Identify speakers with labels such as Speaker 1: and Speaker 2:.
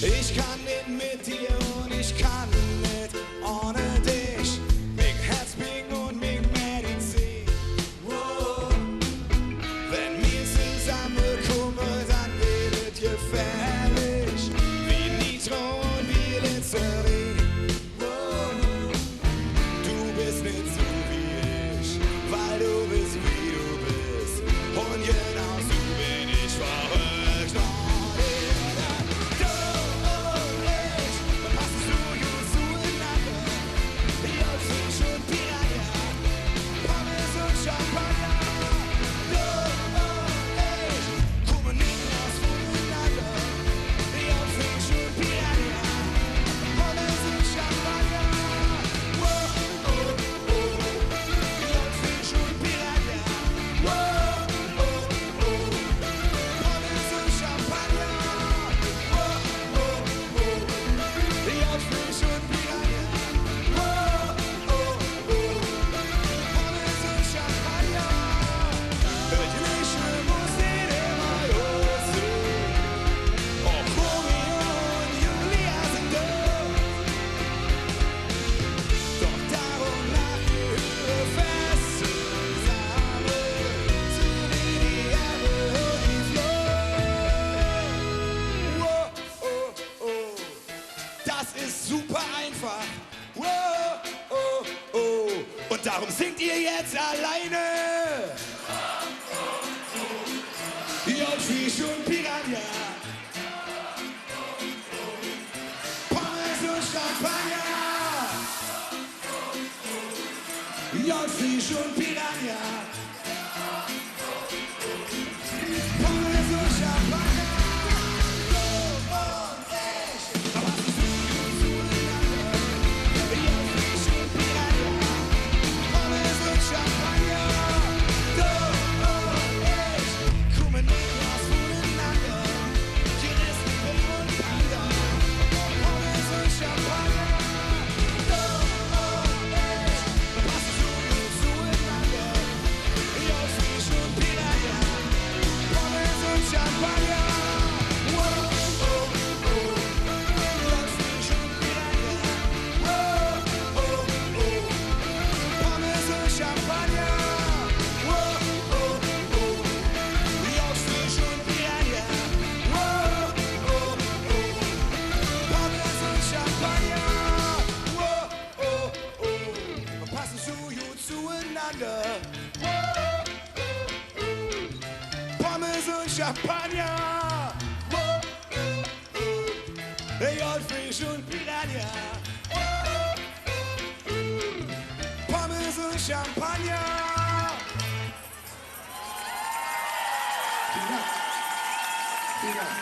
Speaker 1: Ich kann nicht mit dir und ich kann nicht ohne dich. Mit Herzbing und mit Medizin. Wow. Wenn wir zusammenkommen, dann wird es gefährlich. Wie Nitro und wie Glycerin. Wow. Du bist nicht so wie ich, weil du bist wie du bist. Und genau so bin ich verrückt. Das ist super einfach. Wow, oh, oh. Und darum singt ihr jetzt alleine. Jolfisch und Piranha. Pommes und Champagner. Jolfisch und Piranha. Pommes und Champagner. Pommes und Champagner, Jolfisch und Piranha, Pommes und Champagner.